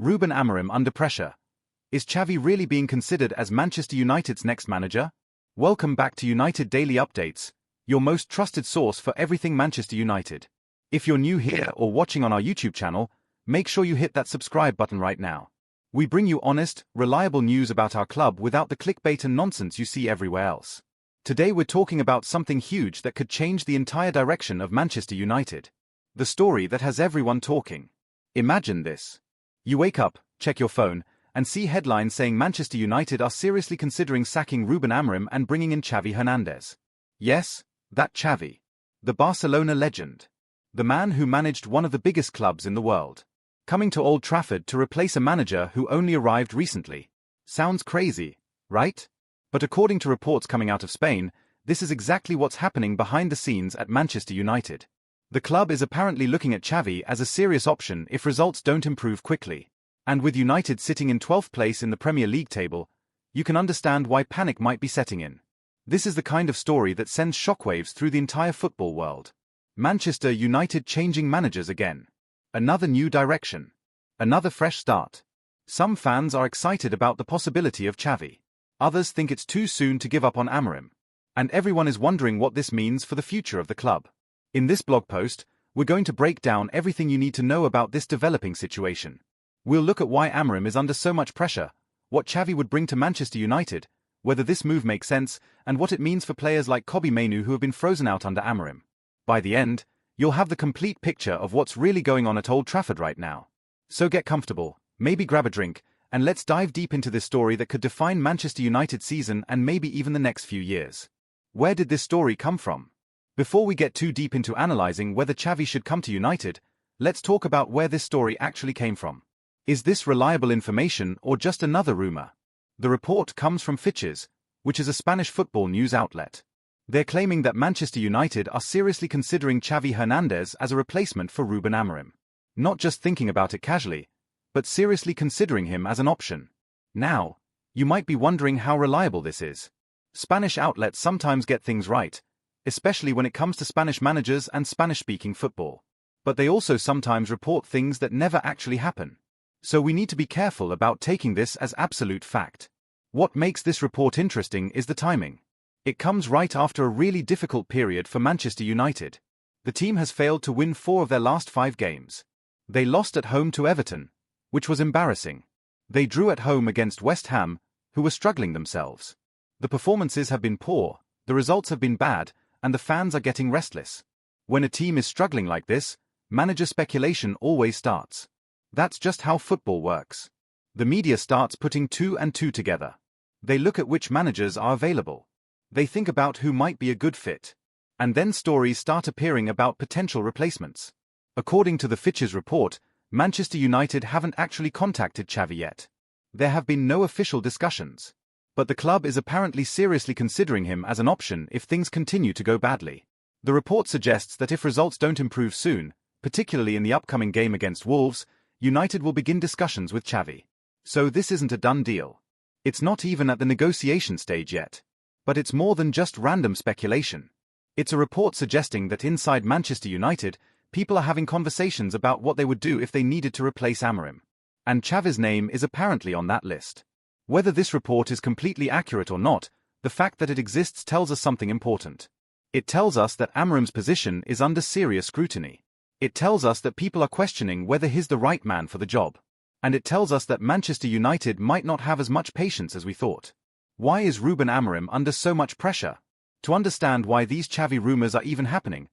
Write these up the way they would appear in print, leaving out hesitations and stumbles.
Ruben Amorim under pressure. Is Xavi really being considered as Manchester United's next manager? Welcome back to United Daily Updates, your most trusted source for everything Manchester United. If you're new here or watching on our YouTube channel, make sure you hit that subscribe button right now. We bring you honest, reliable news about our club without the clickbait and nonsense you see everywhere else. Today we're talking about something huge that could change the entire direction of Manchester United. The story that has everyone talking. Imagine this. You wake up, check your phone, and see headlines saying Manchester United are seriously considering sacking Ruben Amorim and bringing in Xavi Hernandez. Yes, that Xavi. The Barcelona legend. The man who managed one of the biggest clubs in the world. Coming to Old Trafford to replace a manager who only arrived recently. Sounds crazy, right? But according to reports coming out of Spain, this is exactly what's happening behind the scenes at Manchester United. The club is apparently looking at Xavi as a serious option if results don't improve quickly. And with United sitting in 12th place in the Premier League table, you can understand why panic might be setting in. This is the kind of story that sends shockwaves through the entire football world. Manchester United changing managers again. Another new direction. Another fresh start. Some fans are excited about the possibility of Xavi. Others think it's too soon to give up on Amorim. And everyone is wondering what this means for the future of the club. In this blog post, we're going to break down everything you need to know about this developing situation. We'll look at why Amorim is under so much pressure, what Xavi would bring to Manchester United, whether this move makes sense, and what it means for players like Kobbie Mainoo who have been frozen out under Amorim. By the end, you'll have the complete picture of what's really going on at Old Trafford right now. So get comfortable, maybe grab a drink, and let's dive deep into this story that could define Manchester United's season and maybe even the next few years. Where did this story come from? Before we get too deep into analyzing whether Xavi should come to United, let's talk about where this story actually came from. Is this reliable information or just another rumor? The report comes from Fitches, which is a Spanish football news outlet. They're claiming that Manchester United are seriously considering Xavi Hernandez as a replacement for Ruben Amorim. Not just thinking about it casually, but seriously considering him as an option. Now, you might be wondering how reliable this is. Spanish outlets sometimes get things right, especially when it comes to Spanish managers and Spanish-speaking football. But they also sometimes report things that never actually happen. So we need to be careful about taking this as absolute fact. What makes this report interesting is the timing. It comes right after a really difficult period for Manchester United. The team has failed to win 4 of their last 5 games. They lost at home to Everton, which was embarrassing. They drew at home against West Ham, who were struggling themselves. The performances have been poor, the results have been bad, and the fans are getting restless. When a team is struggling like this, manager speculation always starts. That's just how football works. The media starts putting 2 and 2 together. They look at which managers are available. They think about who might be a good fit. And then stories start appearing about potential replacements. According to the Fitches report, Manchester United haven't actually contacted Xavi yet. There have been no official discussions. But the club is apparently seriously considering him as an option if things continue to go badly. The report suggests that if results don't improve soon, particularly in the upcoming game against Wolves, United will begin discussions with Xavi. So this isn't a done deal. It's not even at the negotiation stage yet. But it's more than just random speculation. It's a report suggesting that inside Manchester United, people are having conversations about what they would do if they needed to replace Amorim. And Xavi's name is apparently on that list. Whether this report is completely accurate or not, the fact that it exists tells us something important. It tells us that Amorim's position is under serious scrutiny. It tells us that people are questioning whether he's the right man for the job. And it tells us that Manchester United might not have as much patience as we thought. Why is Ruben Amorim under so much pressure? To understand why these Xavi rumors are even happening,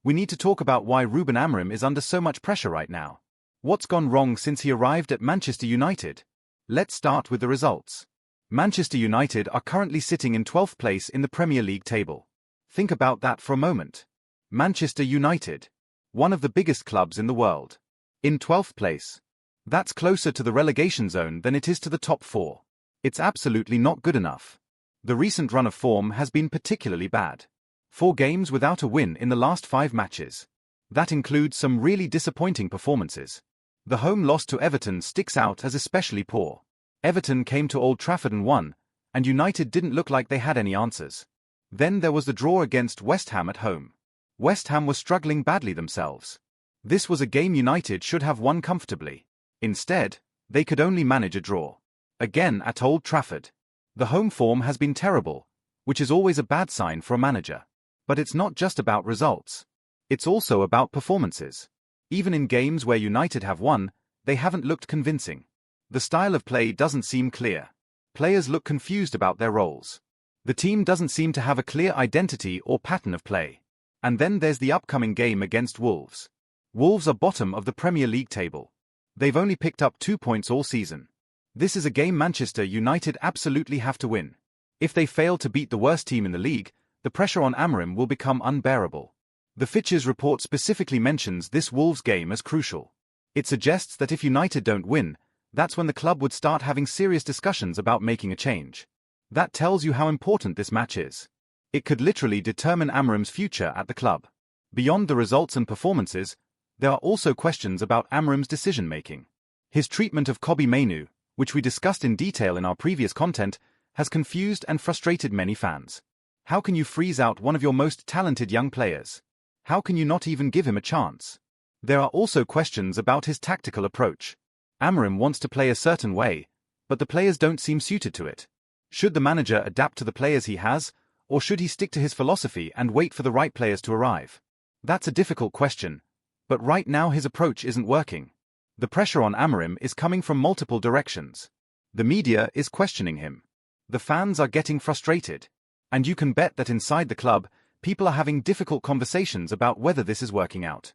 we need to talk about why Ruben Amorim is under so much pressure right now. What's gone wrong since he arrived at Manchester United? Let's start with the results. Manchester United are currently sitting in 12th place in the Premier League table. Think about that for a moment. Manchester United, one of the biggest clubs in the world, in 12th place. That's closer to the relegation zone than it is to the top 4. It's absolutely not good enough. The recent run of form has been particularly bad. 4 games without a win in the last 5 matches. That includes some really disappointing performances. The home loss to Everton sticks out as especially poor. Everton came to Old Trafford and won, and United didn't look like they had any answers. Then there was the draw against West Ham at home. West Ham was struggling badly themselves. This was a game United should have won comfortably. Instead, They could only manage a draw. Again at Old Trafford. The home form has been terrible, which is always a bad sign for a manager. But it's not just about results. It's also about performances. Even in games where United have won, they haven't looked convincing. The style of play doesn't seem clear. Players look confused about their roles. The team doesn't seem to have a clear identity or pattern of play. And then there's the upcoming game against Wolves. Wolves are bottom of the Premier League table. They've only picked up 2 points all season. This is a game Manchester United absolutely have to win. If they fail to beat the worst team in the league, the pressure on Amorim will become unbearable. The Fitches report specifically mentions this Wolves game as crucial. It suggests that if United don't win, that's when the club would start having serious discussions about making a change. That tells you how important this match is. It could literally determine Amorim's future at the club. Beyond the results and performances, there are also questions about Amorim's decision-making. His treatment of Kobbie Mainoo, which we discussed in detail in our previous content, has confused and frustrated many fans. How can you freeze out one of your most talented young players? How can you not even give him a chance? There are also questions about his tactical approach. Amorim wants to play a certain way, but the players don't seem suited to it. Should the manager adapt to the players he has, or should he stick to his philosophy and wait for the right players to arrive? That's a difficult question, but right now his approach isn't working. The pressure on Amorim is coming from multiple directions. The media is questioning him. The fans are getting frustrated. And you can bet that inside the club, people are having difficult conversations about whether this is working out.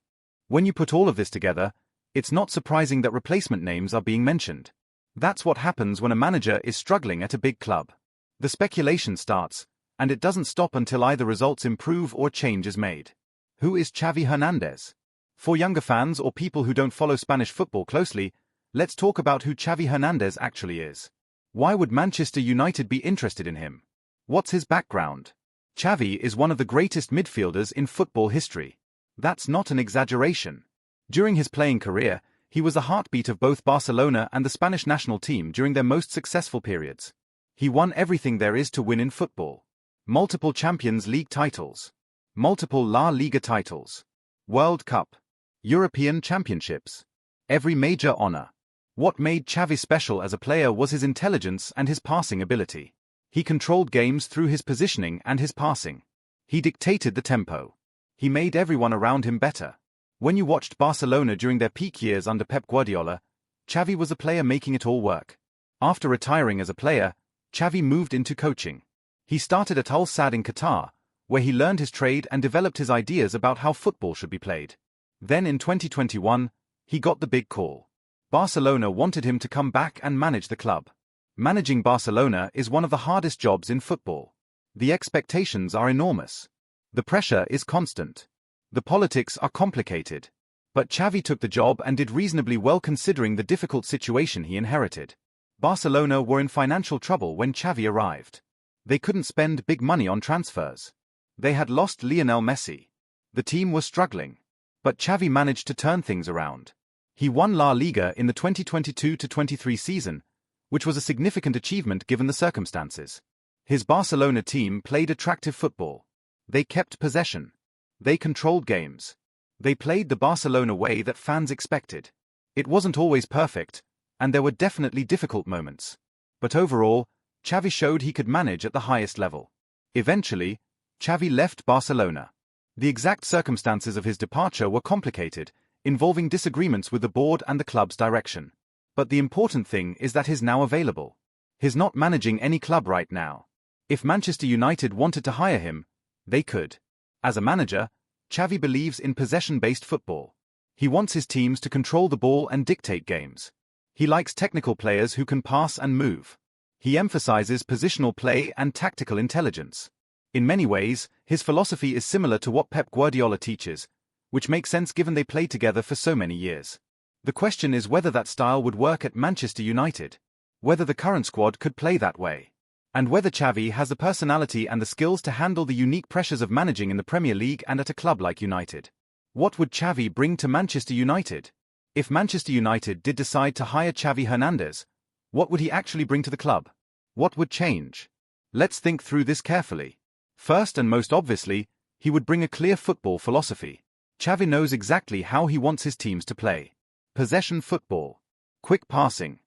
When you put all of this together, it's not surprising that replacement names are being mentioned. That's what happens when a manager is struggling at a big club. The speculation starts, and it doesn't stop until either results improve or change is made. Who is Xavi Hernandez? For younger fans or people who don't follow Spanish football closely, let's talk about who Xavi Hernandez actually is. Why would Manchester United be interested in him? What's his background? Xavi is one of the greatest midfielders in football history. That's not an exaggeration. During his playing career, he was the heartbeat of both Barcelona and the Spanish national team during their most successful periods. He won everything there is to win in football. Multiple Champions League titles. Multiple La Liga titles. World Cup. European Championships. Every major honor. What made Xavi special as a player was his intelligence and his passing ability. He controlled games through his positioning and his passing. He dictated the tempo. He made everyone around him better. When you watched Barcelona during their peak years under Pep Guardiola, Xavi was a player making it all work. After retiring as a player, Xavi moved into coaching. He started at Al Sadd in Qatar, where he learned his trade and developed his ideas about how football should be played. Then in 2021, he got the big call. Barcelona wanted him to come back and manage the club. Managing Barcelona is one of the hardest jobs in football. The expectations are enormous. The pressure is constant. The politics are complicated. But Xavi took the job and did reasonably well considering the difficult situation he inherited. Barcelona were in financial trouble when Xavi arrived. They couldn't spend big money on transfers. They had lost Lionel Messi. The team was struggling. But Xavi managed to turn things around. He won La Liga in the 2022-23 season, which was a significant achievement given the circumstances. His Barcelona team played attractive football. They kept possession. They controlled games. They played the Barcelona way that fans expected. It wasn't always perfect, and there were definitely difficult moments. But overall, Xavi showed he could manage at the highest level. Eventually, Xavi left Barcelona. The exact circumstances of his departure were complicated, involving disagreements with the board and the club's direction. But the important thing is that he's now available. He's not managing any club right now. If Manchester United wanted to hire him, they could. As a manager, Xavi believes in possession-based football. He wants his teams to control the ball and dictate games. He likes technical players who can pass and move. He emphasizes positional play and tactical intelligence. In many ways, his philosophy is similar to what Pep Guardiola teaches, which makes sense given they played together for so many years. The question is whether that style would work at Manchester United, whether the current squad could play that way, and whether Xavi has the personality and the skills to handle the unique pressures of managing in the Premier League and at a club like United. What would Xavi bring to Manchester United? If Manchester United did decide to hire Xavi Hernandez, what would he actually bring to the club? What would change? Let's think through this carefully. First and most obviously, he would bring a clear football philosophy. Xavi knows exactly how he wants his teams to play. Possession football. Quick passing.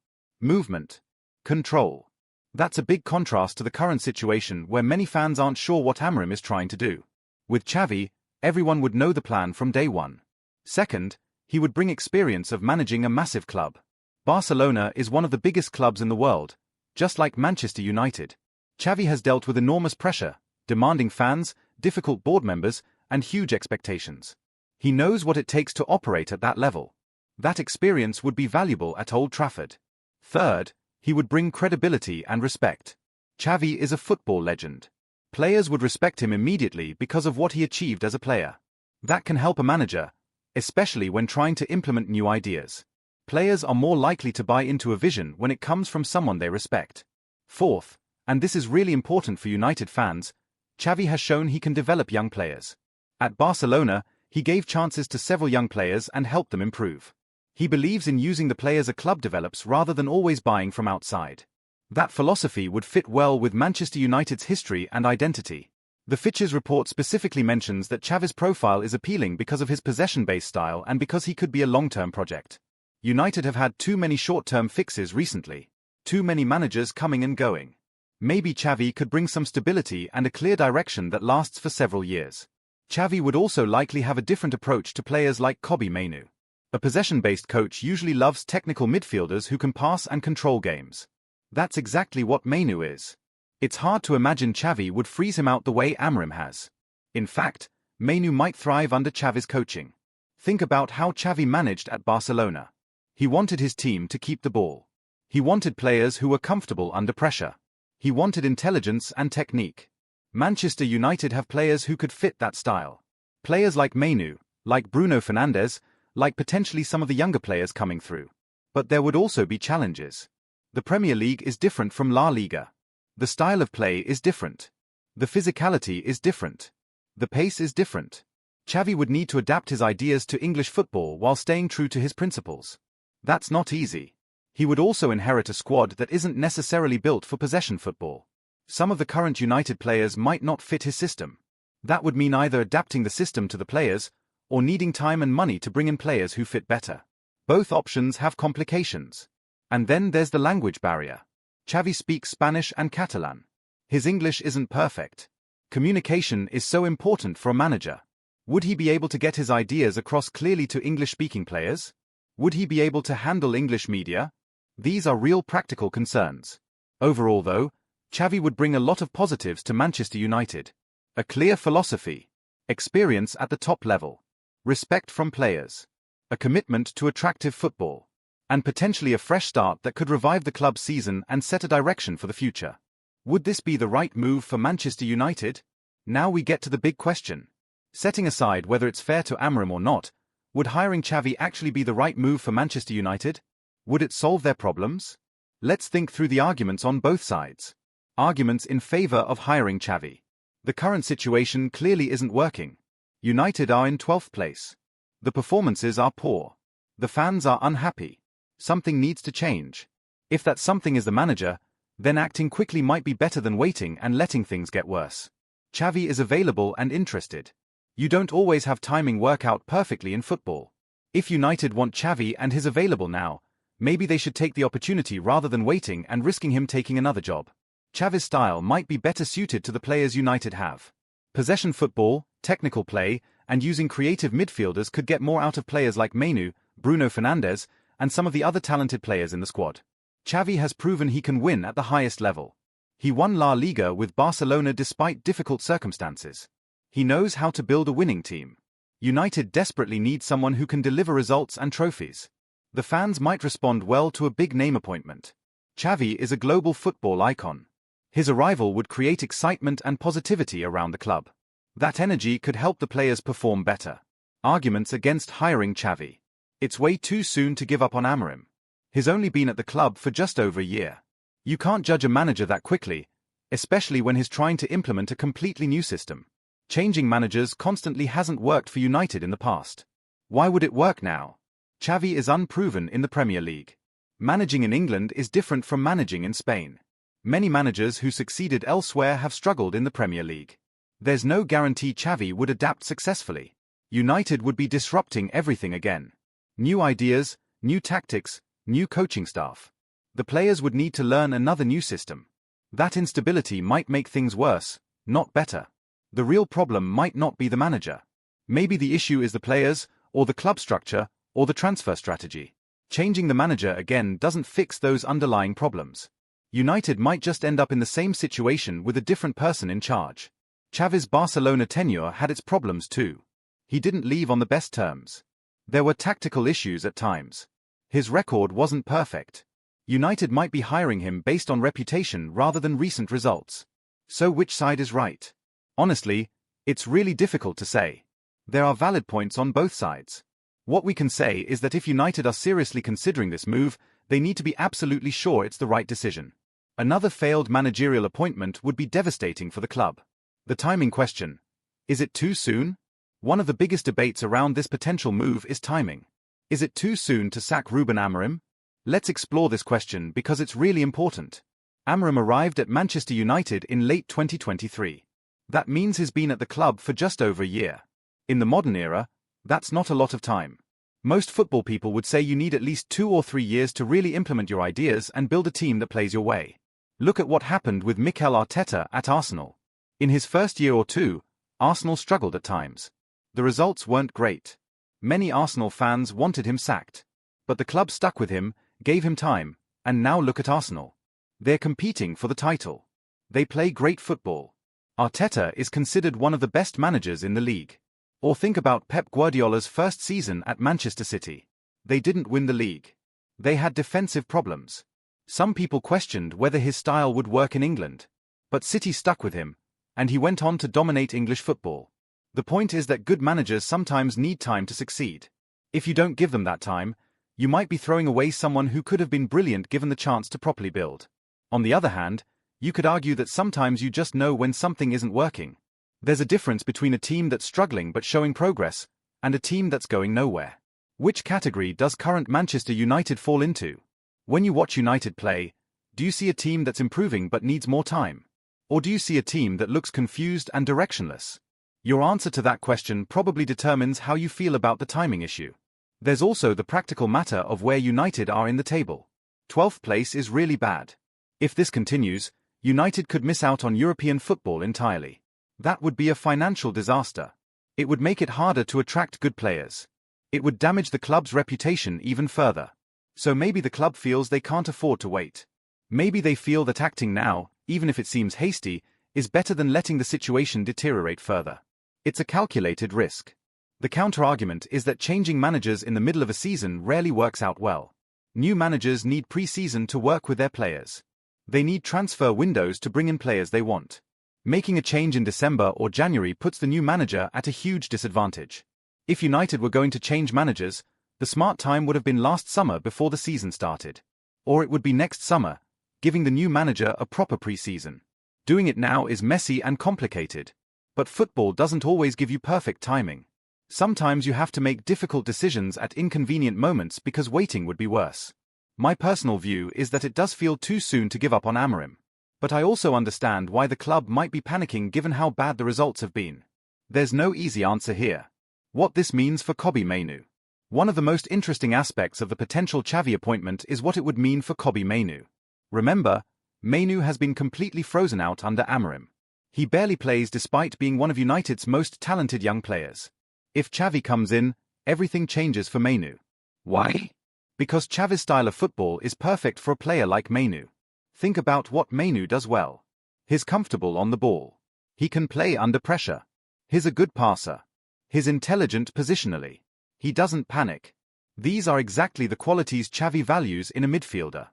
movement, control. That's a big contrast to the current situation where many fans aren't sure what Amorim is trying to do. With Xavi, everyone would know the plan from day one. Second, he would bring experience of managing a massive club. Barcelona is one of the biggest clubs in the world, just like Manchester United. Xavi has dealt with enormous pressure, demanding fans, difficult board members, and huge expectations. He knows what it takes to operate at that level. That experience would be valuable at Old Trafford. Third, he would bring credibility and respect. Xavi is a football legend. Players would respect him immediately because of what he achieved as a player. That can help a manager, especially when trying to implement new ideas. Players are more likely to buy into a vision when it comes from someone they respect. Fourth, and this is really important for United fans, Xavi has shown he can develop young players. At Barcelona, he gave chances to several young players and helped them improve. He believes in using the players a club develops rather than always buying from outside. That philosophy would fit well with Manchester United's history and identity. The Fitches report specifically mentions that Xavi's profile is appealing because of his possession-based style and because he could be a long-term project. United have had too many short-term fixes recently. Too many managers coming and going. Maybe Xavi could bring some stability and a clear direction that lasts for several years. Xavi would also likely have a different approach to players like Kobbie Mainoo. A possession-based coach usually loves technical midfielders who can pass and control games. That's exactly what Mainoo is. It's hard to imagine Xavi would freeze him out the way Amorim has. In fact, Mainoo might thrive under Xavi's coaching. Think about how Xavi managed at Barcelona. He wanted his team to keep the ball. He wanted players who were comfortable under pressure. He wanted intelligence and technique. Manchester United have players who could fit that style. Players like Mainoo, like Bruno Fernandes, like potentially some of the younger players coming through. But there would also be challenges. The Premier League is different from La Liga. The style of play is different. The physicality is different. The pace is different. Xavi would need to adapt his ideas to English football while staying true to his principles. That's not easy. He would also inherit a squad that isn't necessarily built for possession football. Some of the current United players might not fit his system. That would mean either adapting the system to the players, or needing time and money to bring in players who fit better. Both options have complications. And then there's the language barrier. Xavi speaks Spanish and Catalan. His English isn't perfect. Communication is so important for a manager. Would he be able to get his ideas across clearly to English-speaking players? Would he be able to handle English media? These are real practical concerns. Overall though, Xavi would bring a lot of positives to Manchester United. A clear philosophy, experience at the top level, respect from players, a commitment to attractive football, and potentially a fresh start that could revive the club's season and set a direction for the future. Would this be the right move for Manchester United? Now we get to the big question. Setting aside whether it's fair to Amorim or not, would hiring Xavi actually be the right move for Manchester United? Would it solve their problems? Let's think through the arguments on both sides. Arguments in favor of hiring Xavi. The current situation clearly isn't working. United are in 12th place. The performances are poor. The fans are unhappy. Something needs to change. If that something is the manager, then acting quickly might be better than waiting and letting things get worse. Xavi is available and interested. You don't always have timing work out perfectly in football. If United want Xavi and he's available now, maybe they should take the opportunity rather than waiting and risking him taking another job. Xavi's style might be better suited to the players United have. Possession football, technical play, and using creative midfielders could get more out of players like Mainoo, Bruno Fernandes, and some of the other talented players in the squad. Xavi has proven he can win at the highest level. He won La Liga with Barcelona despite difficult circumstances. He knows how to build a winning team. United desperately need someone who can deliver results and trophies. The fans might respond well to a big-name appointment. Xavi is a global football icon. His arrival would create excitement and positivity around the club. That energy could help the players perform better. Arguments against hiring Xavi. It's way too soon to give up on Amorim. He's only been at the club for just over a year. You can't judge a manager that quickly, especially when he's trying to implement a completely new system. Changing managers constantly hasn't worked for United in the past. Why would it work now? Xavi is unproven in the Premier League. Managing in England is different from managing in Spain. Many managers who succeeded elsewhere have struggled in the Premier League. There's no guarantee Xavi would adapt successfully. United would be disrupting everything again. New ideas, new tactics, new coaching staff. The players would need to learn another new system. That instability might make things worse, not better. The real problem might not be the manager. Maybe the issue is the players, or the club structure, or the transfer strategy. Changing the manager again doesn't fix those underlying problems. United might just end up in the same situation with a different person in charge. Xavi's Barcelona tenure had its problems too. He didn't leave on the best terms. There were tactical issues at times. His record wasn't perfect. United might be hiring him based on reputation rather than recent results. So which side is right? Honestly, it's really difficult to say. There are valid points on both sides. What we can say is that if United are seriously considering this move, they need to be absolutely sure it's the right decision. Another failed managerial appointment would be devastating for the club. The timing question. Is it too soon? One of the biggest debates around this potential move is timing. Is it too soon to sack Ruben Amorim? Let's explore this question because it's really important. Amorim arrived at Manchester United in late 2023. That means he's been at the club for just over a year. In the modern era, that's not a lot of time. Most football people would say you need at least 2 or 3 years to really implement your ideas and build a team that plays your way. Look at what happened with Mikel Arteta at Arsenal. In his first year or two, Arsenal struggled at times. The results weren't great. Many Arsenal fans wanted him sacked. But the club stuck with him, gave him time, and now look at Arsenal. They're competing for the title. They play great football. Arteta is considered one of the best managers in the league. Or think about Pep Guardiola's first season at Manchester City. They didn't win the league. They had defensive problems. Some people questioned whether his style would work in England. But City stuck with him, and he went on to dominate English football. The point is that good managers sometimes need time to succeed. If you don't give them that time, you might be throwing away someone who could have been brilliant given the chance to properly build. On the other hand, you could argue that sometimes you just know when something isn't working. There's a difference between a team that's struggling but showing progress, and a team that's going nowhere. Which category does current Manchester United fall into? When you watch United play, do you see a team that's improving but needs more time? Or do you see a team that looks confused and directionless? Your answer to that question probably determines how you feel about the timing issue. There's also the practical matter of where United are in the table. 12th place is really bad. If this continues, United could miss out on European football entirely. That would be a financial disaster. It would make it harder to attract good players. It would damage the club's reputation even further. So maybe the club feels they can't afford to wait. Maybe they feel that acting now, even if it seems hasty, is better than letting the situation deteriorate further. It's a calculated risk. The counter-argument is that changing managers in the middle of a season rarely works out well. New managers need pre-season to work with their players. They need transfer windows to bring in players they want. Making a change in December or January puts the new manager at a huge disadvantage. If United were going to change managers, the smart time would have been last summer before the season started. Or it would be next summer, giving the new manager a proper pre-season. Doing it now is messy and complicated. But football doesn't always give you perfect timing. Sometimes you have to make difficult decisions at inconvenient moments because waiting would be worse. My personal view is that it does feel too soon to give up on Amorim. But I also understand why the club might be panicking given how bad the results have been. There's no easy answer here. What this means for Kobbie Mainoo. One of the most interesting aspects of the potential Xavi appointment is what it would mean for Kobbie Mainoo. Remember, Mainoo has been completely frozen out under Amorim. He barely plays despite being one of United's most talented young players. If Xavi comes in, everything changes for Mainoo. Why? Because Xavi's style of football is perfect for a player like Mainoo. Think about what Mainoo does well. He's comfortable on the ball. He can play under pressure. He's a good passer. He's intelligent positionally. He doesn't panic. These are exactly the qualities Xavi values in a midfielder.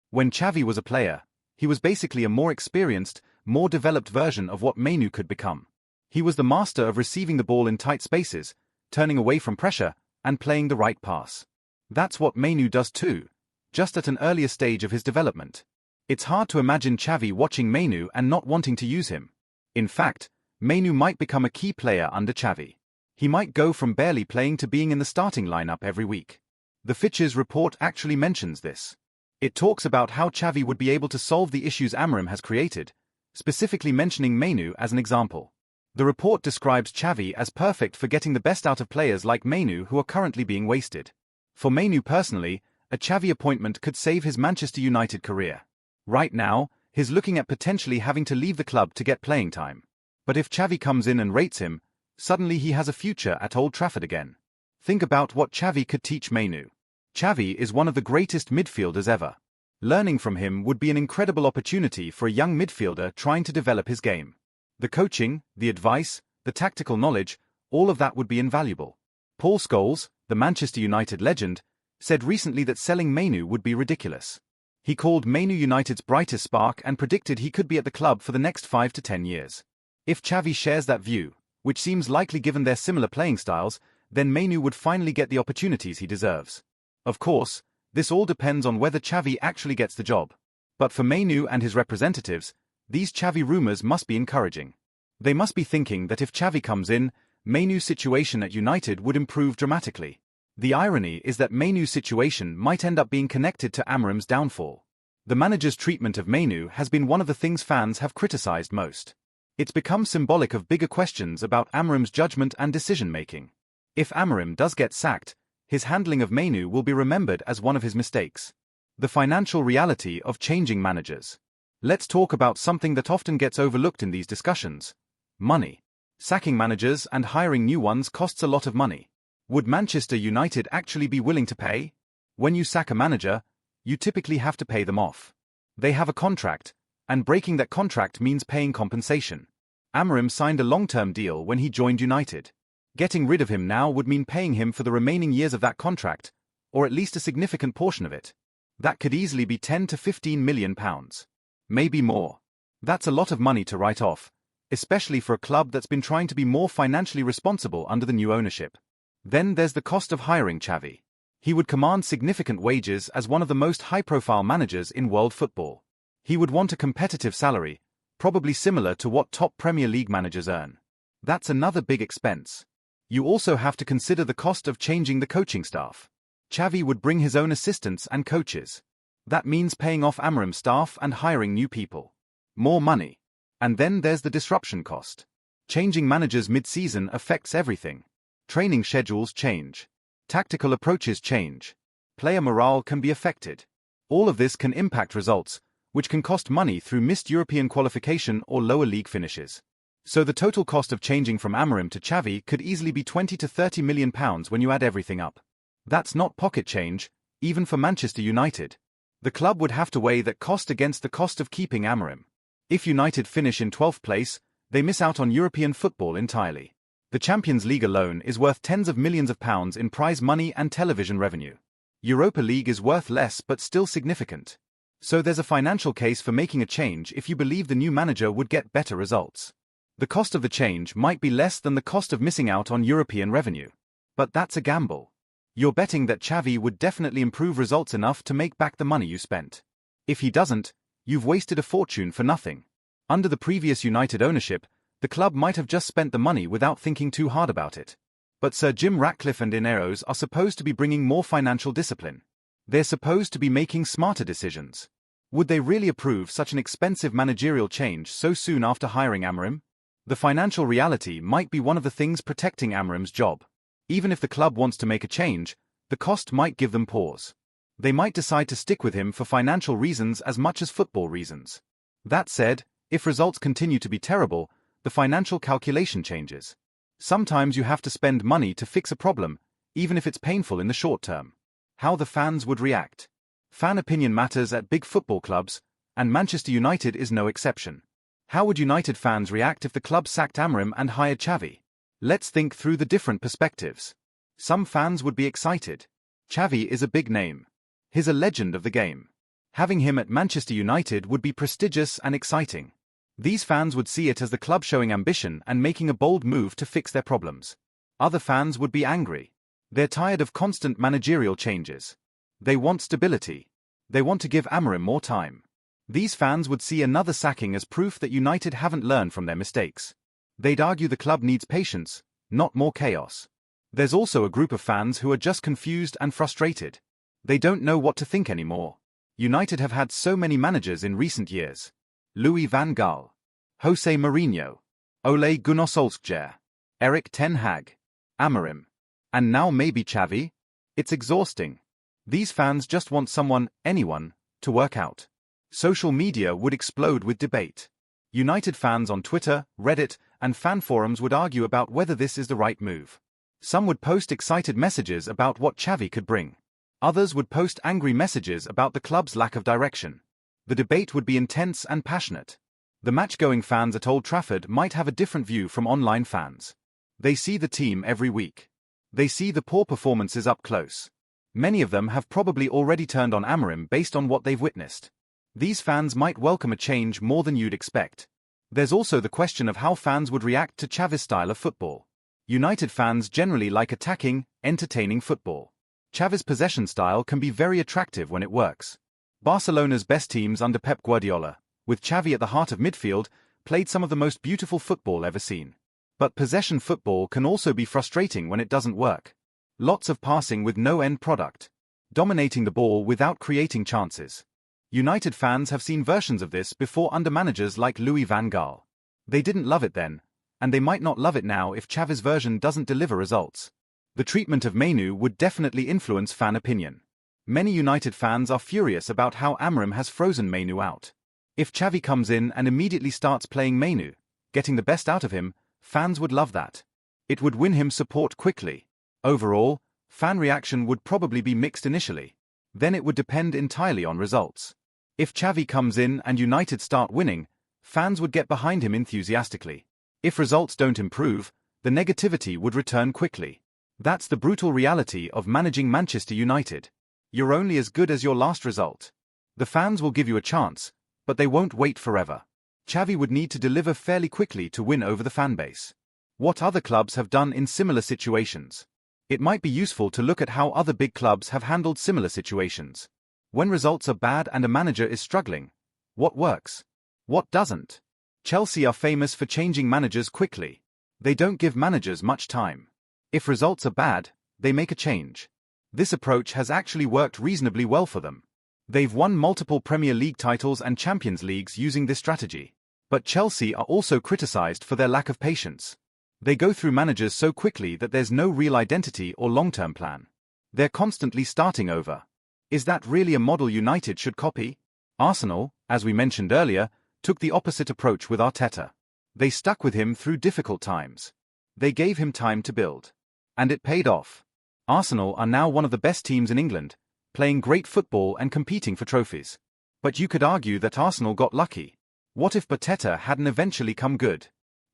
When Xavi was a player, he was basically a more experienced, more developed version of what Mainoo could become. He was the master of receiving the ball in tight spaces, turning away from pressure, and playing the right pass. That's what Mainoo does too, just at an earlier stage of his development. It's hard to imagine Xavi watching Mainoo and not wanting to use him. In fact, Mainoo might become a key player under Xavi. He might go from barely playing to being in the starting lineup every week. The Fitches report actually mentions this. It talks about how Xavi would be able to solve the issues Amorim has created, specifically mentioning Mainoo as an example. The report describes Xavi as perfect for getting the best out of players like Mainoo who are currently being wasted. For Mainoo personally, A Xavi appointment could save his Manchester United career. Right now, he's looking at potentially having to leave the club to get playing time. But if Xavi comes in and rates him, suddenly he has a future at Old Trafford again. Think about what Xavi could teach Mainu. Xavi is one of the greatest midfielders ever. Learning from him would be an incredible opportunity for a young midfielder trying to develop his game. The coaching, the advice, the tactical knowledge, all of that would be invaluable. Paul Scholes, the Manchester United legend, said recently that selling Mainu would be ridiculous. He called Mainu United's brightest spark and predicted he could be at the club for the next 5 to 10 years. If Xavi shares that view, which seems likely given their similar playing styles, then Mainu would finally get the opportunities he deserves. Of course, this all depends on whether Xavi actually gets the job. But for Mainu and his representatives, these Xavi rumors must be encouraging. They must be thinking that if Xavi comes in, Mainu's situation at United would improve dramatically. The irony is that Mainu's situation might end up being connected to Amorim's downfall. The manager's treatment of Mainu has been one of the things fans have criticized most. It's become symbolic of bigger questions about Amorim's judgment and decision-making. If Amorim does get sacked, his handling of Mainu will be remembered as one of his mistakes. The financial reality of changing managers. Let's talk about something that often gets overlooked in these discussions: money. Sacking managers and hiring new ones costs a lot of money. Would Manchester United actually be willing to pay? When you sack a manager, you typically have to pay them off. They have a contract, and breaking that contract means paying compensation. Amorim signed a long-term deal when he joined United. Getting rid of him now would mean paying him for the remaining years of that contract, or at least a significant portion of it. That could easily be £10 to £15 million. Maybe more. That's a lot of money to write off, especially for a club that's been trying to be more financially responsible under the new ownership. Then there's the cost of hiring Xavi. He would command significant wages as one of the most high-profile managers in world football. He would want a competitive salary, probably similar to what top Premier League managers earn. That's another big expense. You also have to consider the cost of changing the coaching staff. Xavi would bring his own assistants and coaches. That means paying off Amorim's staff and hiring new people. More money. And then there's the disruption cost. Changing managers mid-season affects everything. Training schedules change. Tactical approaches change. Player morale can be affected. All of this can impact results, which can cost money through missed European qualification or lower league finishes. So the total cost of changing from Amorim to Xavi could easily be £20 to £30 million when you add everything up. That's not pocket change, even for Manchester United. The club would have to weigh that cost against the cost of keeping Amorim. If United finish in 12th place, they miss out on European football entirely. The Champions League alone is worth tens of millions of pounds in prize money and television revenue. Europa League is worth less but still significant. So there's a financial case for making a change if you believe the new manager would get better results. The cost of the change might be less than the cost of missing out on European revenue. But that's a gamble. You're betting that Xavi would definitely improve results enough to make back the money you spent. If he doesn't, you've wasted a fortune for nothing. Under the previous United ownership, the club might have just spent the money without thinking too hard about it. But Sir Jim Ratcliffe and Ineos are supposed to be bringing more financial discipline. They're supposed to be making smarter decisions. Would they really approve such an expensive managerial change so soon after hiring Amorim? The financial reality might be one of the things protecting Amorim's job. Even if the club wants to make a change, the cost might give them pause. They might decide to stick with him for financial reasons as much as football reasons. That said, if results continue to be terrible, the financial calculation changes. Sometimes you have to spend money to fix a problem, even if it's painful in the short term. How the fans would react. Fan opinion matters at big football clubs, and Manchester United is no exception. How would United fans react if the club sacked Amorim and hired Xavi? Let's think through the different perspectives. Some fans would be excited. Xavi is a big name. He's a legend of the game. Having him at Manchester United would be prestigious and exciting. These fans would see it as the club showing ambition and making a bold move to fix their problems. Other fans would be angry. They're tired of constant managerial changes. They want stability. They want to give Amorim more time. These fans would see another sacking as proof that United haven't learned from their mistakes. They'd argue the club needs patience, not more chaos. There's also a group of fans who are just confused and frustrated. They don't know what to think anymore. United have had so many managers in recent years. Louis van Gaal, Jose Mourinho, Ole Gunnar Solskjaer, Erik ten Hag, Amorim, and now maybe Xavi? It's exhausting. These fans just want someone, anyone, to work out. Social media would explode with debate. United fans on Twitter, Reddit, and fan forums would argue about whether this is the right move. Some would post excited messages about what Xavi could bring. Others would post angry messages about the club's lack of direction. The debate would be intense and passionate. The match-going fans at Old Trafford might have a different view from online fans. They see the team every week. They see the poor performances up close. Many of them have probably already turned on Amorim based on what they've witnessed. These fans might welcome a change more than you'd expect. There's also the question of how fans would react to Xavi's style of football. United fans generally like attacking, entertaining football. Xavi's possession style can be very attractive when it works. Barcelona's best teams under Pep Guardiola, with Xavi at the heart of midfield, played some of the most beautiful football ever seen. But possession football can also be frustrating when it doesn't work. Lots of passing with no end product. Dominating the ball without creating chances. United fans have seen versions of this before under managers like Louis van Gaal. They didn't love it then, and they might not love it now if Xavi's version doesn't deliver results. The treatment of Mainu would definitely influence fan opinion. Many United fans are furious about how Amorim has frozen Mainu out. If Xavi comes in and immediately starts playing Mainu, getting the best out of him, fans would love that. It would win him support quickly. Overall, fan reaction would probably be mixed initially. Then it would depend entirely on results. If Xavi comes in and United start winning, fans would get behind him enthusiastically. If results don't improve, the negativity would return quickly. That's the brutal reality of managing Manchester United. You're only as good as your last result. The fans will give you a chance, but they won't wait forever. Xavi would need to deliver fairly quickly to win over the fanbase. What other clubs have done in similar situations? It might be useful to look at how other big clubs have handled similar situations. When results are bad and a manager is struggling, what works? What doesn't? Chelsea are famous for changing managers quickly. They don't give managers much time. If results are bad, they make a change. This approach has actually worked reasonably well for them. They've won multiple Premier League titles and Champions Leagues using this strategy. But Chelsea are also criticized for their lack of patience. They go through managers so quickly that there's no real identity or long-term plan. They're constantly starting over. Is that really a model United should copy? Arsenal, as we mentioned earlier, took the opposite approach with Arteta. They stuck with him through difficult times. They gave him time to build. And it paid off. Arsenal are now one of the best teams in England, playing great football and competing for trophies. But you could argue that Arsenal got lucky. What if Arteta hadn't eventually come good?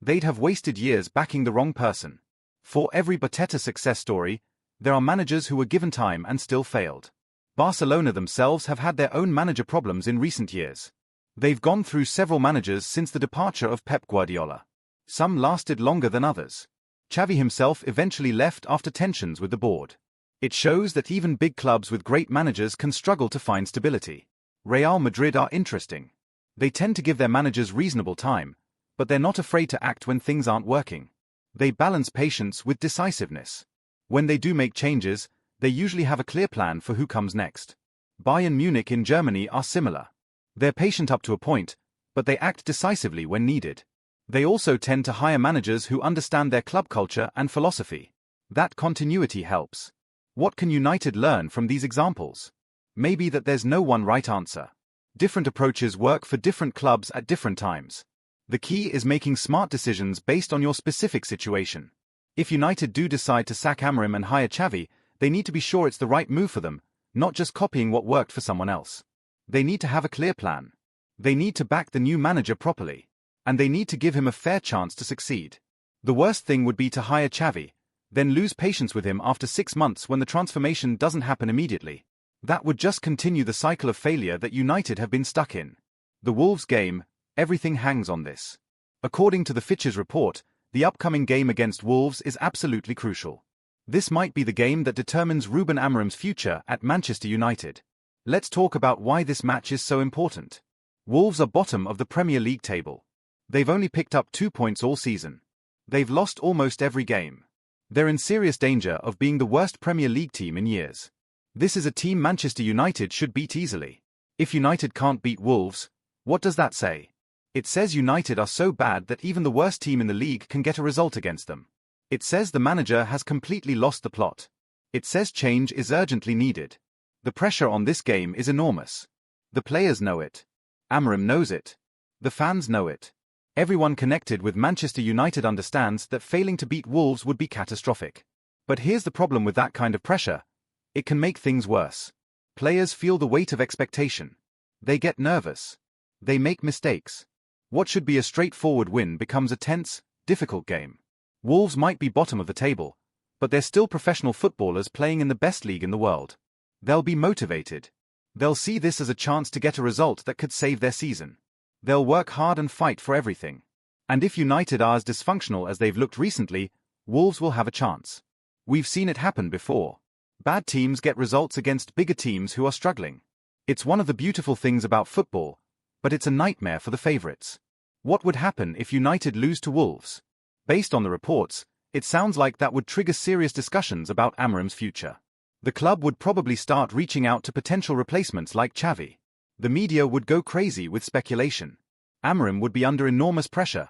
They'd have wasted years backing the wrong person. For every Arteta success story, there are managers who were given time and still failed. Barcelona themselves have had their own manager problems in recent years. They've gone through several managers since the departure of Pep Guardiola. Some lasted longer than others. Xavi himself eventually left after tensions with the board. It shows that even big clubs with great managers can struggle to find stability. Real Madrid are interesting. They tend to give their managers reasonable time, but they're not afraid to act when things aren't working. They balance patience with decisiveness. When they do make changes, they usually have a clear plan for who comes next. Bayern Munich in Germany are similar. They're patient up to a point, but they act decisively when needed. They also tend to hire managers who understand their club culture and philosophy. That continuity helps. What can United learn from these examples? Maybe that there's no one right answer. Different approaches work for different clubs at different times. The key is making smart decisions based on your specific situation. If United do decide to sack Amorim and hire Xavi, they need to be sure it's the right move for them, not just copying what worked for someone else. They need to have a clear plan. They need to back the new manager properly. And they need to give him a fair chance to succeed. The worst thing would be to hire Xavi, then lose patience with him after 6 months when the transformation doesn't happen immediately. That would just continue the cycle of failure that United have been stuck in. The Wolves game, everything hangs on this. According to the Fitch's report, the upcoming game against Wolves is absolutely crucial. This might be the game that determines Ruben Amorim's future at Manchester United. Let's talk about why this match is so important. Wolves are bottom of the Premier League table. They've only picked up 2 points all season. They've lost almost every game. They're in serious danger of being the worst Premier League team in years. This is a team Manchester United should beat easily. If United can't beat Wolves, what does that say? It says United are so bad that even the worst team in the league can get a result against them. It says the manager has completely lost the plot. It says change is urgently needed. The pressure on this game is enormous. The players know it. Amorim knows it. The fans know it. Everyone connected with Manchester United understands that failing to beat Wolves would be catastrophic. But here's the problem with that kind of pressure. It can make things worse. Players feel the weight of expectation. They get nervous. They make mistakes. What should be a straightforward win becomes a tense, difficult game. Wolves might be bottom of the table, but they're still professional footballers playing in the best league in the world. They'll be motivated. They'll see this as a chance to get a result that could save their season. They'll work hard and fight for everything. And if United are as dysfunctional as they've looked recently, Wolves will have a chance. We've seen it happen before. Bad teams get results against bigger teams who are struggling. It's one of the beautiful things about football, but it's a nightmare for the favourites. What would happen if United lose to Wolves? Based on the reports, it sounds like that would trigger serious discussions about Amorim's future. The club would probably start reaching out to potential replacements like Xavi. The media would go crazy with speculation. Amorim would be under enormous pressure,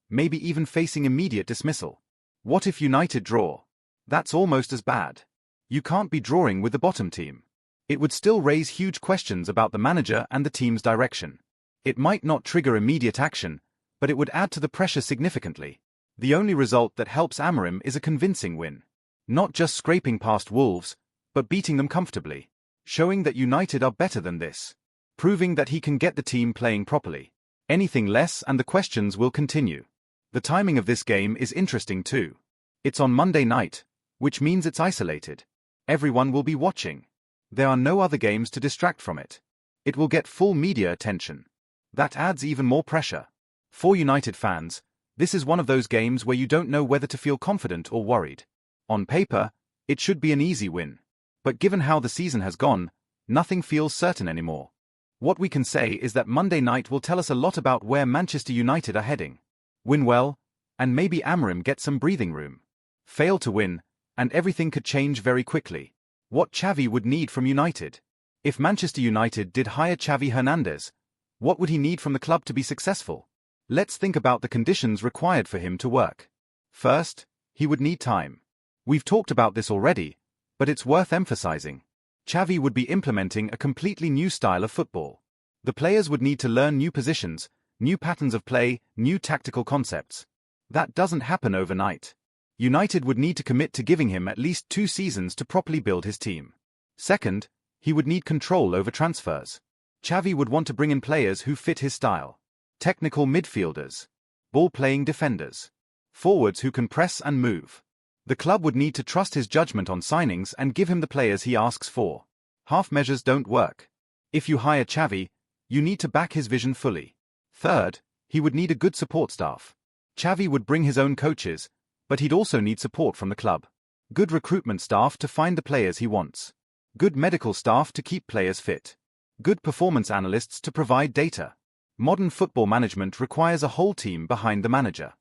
maybe even facing immediate dismissal. What if United draw? That's almost as bad. You can't be drawing with the bottom team. It would still raise huge questions about the manager and the team's direction. It might not trigger immediate action, but it would add to the pressure significantly. The only result that helps Amorim is a convincing win. Not just scraping past Wolves, but beating them comfortably. Showing that United are better than this. Proving that he can get the team playing properly. Anything less and the questions will continue. The timing of this game is interesting too. It's on Monday night, which means it's isolated. Everyone will be watching. There are no other games to distract from it. It will get full media attention. That adds even more pressure. For United fans, this is one of those games where you don't know whether to feel confident or worried. On paper, it should be an easy win. But given how the season has gone, nothing feels certain anymore. What we can say is that Monday night will tell us a lot about where Manchester United are heading. Win well, and maybe Amorim gets some breathing room. Fail to win, and everything could change very quickly. What Xavi would need from United. If Manchester United did hire Xavi Hernandez, what would he need from the club to be successful? Let's think about the conditions required for him to work. First, he would need time. We've talked about this already, but it's worth emphasizing. Xavi would be implementing a completely new style of football. The players would need to learn new positions, new patterns of play, new tactical concepts. That doesn't happen overnight. United would need to commit to giving him at least 2 seasons to properly build his team. Second, he would need control over transfers. Xavi would want to bring in players who fit his style. Technical midfielders. Ball-playing defenders. Forwards who can press and move. The club would need to trust his judgment on signings and give him the players he asks for. Half measures don't work. If you hire Xavi, you need to back his vision fully. Third, he would need a good support staff. Xavi would bring his own coaches, but he'd also need support from the club. Good recruitment staff to find the players he wants. Good medical staff to keep players fit. Good performance analysts to provide data. Modern football management requires a whole team behind the manager.